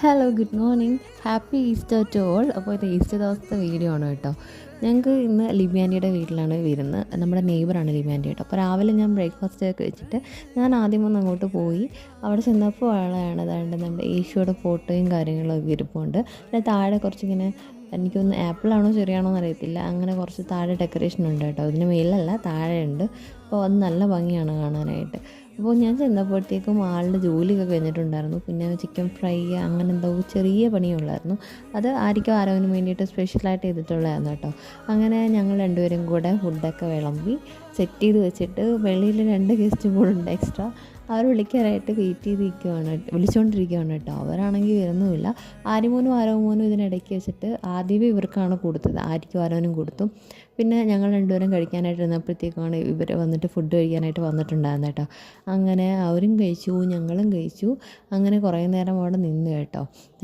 Hello good morning, happy Easter to all. അപ്പോൾ ഇത് Easter ദിവസത്തെ വീഡിയോ ആണ് കേട്ടോ. ഞങ്ങൾക്ക് ഇന്ന് ലിബിയാൻ്റിയുടെ വീട്ടിലാണ് വരുന്നത്. നമ്മുടെ നെയ്ബറാണ് ലിബിയാൻ്റി കേട്ടോ. അപ്പോൾ രാവിലെ ഞാൻ ബ്രേക്ക്ഫാസ്റ്റ് ഒക്കെ വെച്ചിട്ട് ഞാൻ ആദ്യം ഒന്ന് അങ്ങോട്ട് പോയി. അവിടെ ചെന്നപ്പോൾ ആളാണ് അതാണ്ട് നമ്മുടെ യേശുവിടെ ഫോട്ടോയും കാര്യങ്ങളൊക്കെ ഇരിപ്പുണ്ട്. പിന്നെ താഴെ കുറച്ചിങ്ങനെ എനിക്കൊന്ന് ആപ്പിളാണോ ചെറിയാണോ എന്നറിയത്തില്ല, അങ്ങനെ കുറച്ച് താഴെ ഡെക്കറേഷൻ ഉണ്ട് കേട്ടോ. ഇതിന് മേലല്ല, താഴെ ഉണ്ട്. അപ്പോൾ അത് നല്ല ഭംഗിയാണ് കാണാനായിട്ട്. അപ്പോൾ ഞാൻ ചെന്നപ്പോഴത്തേക്കും ആളുടെ ജോലിയൊക്കെ കഴിഞ്ഞിട്ടുണ്ടായിരുന്നു. പിന്നെ ചിക്കൻ ഫ്രൈ അങ്ങനെ എന്തോ ചെറിയ പണിയുള്ളായിരുന്നു. അത് ആർക്കും ആരോഗ്യത്തിന് വേണ്ടിയിട്ട് സ്പെഷ്യലായിട്ട് ചെയ്തിട്ടുള്ളതായിരുന്നു കേട്ടോ. അങ്ങനെ ഞങ്ങൾ രണ്ടുപേരും കൂടെ ഫുഡൊക്കെ വിളമ്പി സെറ്റ് ചെയ്ത് വെച്ചിട്ട് വെളിയിൽ 2 ഗസ്റ്റും കൂടെ ഉണ്ട് എക്സ്ട്രാ. അവർ വിളിക്കാനായിട്ട് വിളിച്ചുകൊണ്ടിരിക്കുകയാണ് കേട്ടോ. അവരാണെങ്കിൽ വരുന്നുമില്ല. ആര്യമോനും ആരോമോനും ഇതിനിടയ്ക്ക് വെച്ചിട്ട് ആദ്യമേ ഇവർക്കാണ് കൊടുത്തത്, ആര്യക്കും ആരോനും കൊടുത്തു. പിന്നെ ഞങ്ങൾ രണ്ടുപേരും കഴിക്കാനായിട്ട് ഇരുന്നപ്പോഴത്തേക്കാണ് ഇവർ വന്നിട്ട് ഫുഡ് കഴിക്കാനായിട്ട് വന്നിട്ടുണ്ടായിരുന്നു കേട്ടോ. അങ്ങനെ അവരും കഴിച്ചു, ഞങ്ങളും കഴിച്ചു. അങ്ങനെ കുറേ നേരം അവിടെ നിന്ന് കേട്ടോ.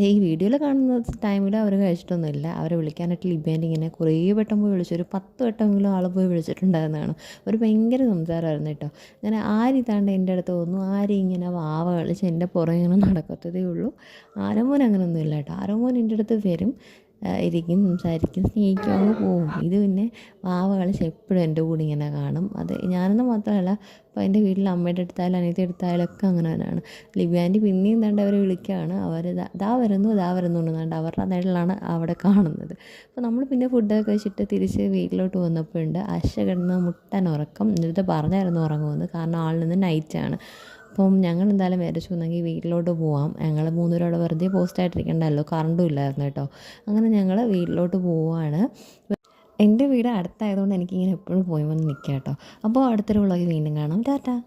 ഈ വീഡിയോയിൽ കാണുന്ന ടൈമിൽ അവർ കഴിച്ചിട്ടൊന്നുമില്ല. അവരെ വിളിക്കാനായിട്ട് ലിബിയാൻ്റി ഇങ്ങനെ കുറേ വട്ടം പോയി വിളിച്ചു. ഒരു 10 വട്ടമെങ്കിലും ആൾ പോയി വിളിച്ചിട്ടുണ്ടായിരുന്നതാണ്. ഒരു ഭയങ്കര സംസാരമായിരുന്നു കേട്ടോ. അങ്ങനെ ആരിതാണ്ട് എൻ്റെ അടുത്ത് തോന്നുന്നു, ആരും ഇങ്ങനെ വാവ കളിച്ച് എൻ്റെ പുറകെ ഇങ്ങനെ നടക്കത്തതേ ഉള്ളൂ. ആരോമോൻ അങ്ങനെയൊന്നും ഇല്ല കേട്ടോ. ആരോമോൻ എൻ്റെ അടുത്ത് വരും, ഇരിക്കും, സംസാരിക്കും, സ്നേഹിക്കും, അങ്ങ് പോവും. ഇത് പിന്നെ വാവ കളിച്ച് എപ്പോഴും എൻ്റെ കൂടെ ഇങ്ങനെ കാണും. അത് ഞാനെന്ന് മാത്രമല്ല, ഇപ്പോൾ എൻ്റെ വീട്ടിൽ അമ്മയുടെ അടുത്തായാലും അനിയത്തി അടുത്തായാലും ഒക്കെ അങ്ങനെ തന്നെയാണ്. ലിബിയാൻ്റി പിന്നെയും കണ്ട് അവരെ വിളിക്കുകയാണ്. അവർ ഇതാ വരുന്നു എന്നുണ്ട് അവരുടെ നിഴലാണ് അവിടെ കാണുന്നത്. അപ്പോൾ നമ്മൾ പിന്നെ ഫുഡൊക്കെ കഴിച്ചിട്ട് തിരിച്ച് വീട്ടിലോട്ട് വന്നപ്പോഴുണ്ട് അശ കിടന്ന് മുട്ടൻ ഉറക്കം. എന്നിട്ട് പറഞ്ഞായിരുന്നു ഉറങ്ങുമെന്ന്, കാരണം ആളിൽ നൈറ്റാണ്. അപ്പം ഞങ്ങൾ എന്തായാലും വിചാരിച്ചു എന്നെങ്കിൽ വീട്ടിലോട്ട് പോവാം. ഞങ്ങൾ 3 പേരും അവിടെ വെറുതെ പോസ്റ്റായിട്ടിരിക്കണ്ടല്ലോ, കറണ്ടും ഇല്ലായിരുന്നു കേട്ടോ. അങ്ങനെ ഞങ്ങൾ വീട്ടിലോട്ട് പോവുകയാണ്. എൻ്റെ വീട് അടുത്തായതുകൊണ്ട് എനിക്കിങ്ങനെ എപ്പോഴും പോയി വന്ന് നിൽക്കാം കേട്ടോ. അപ്പോൾ അടുത്തൊരു വ്ളോഗിൽ വീണ്ടും കാണാം. ടാറ്റാ.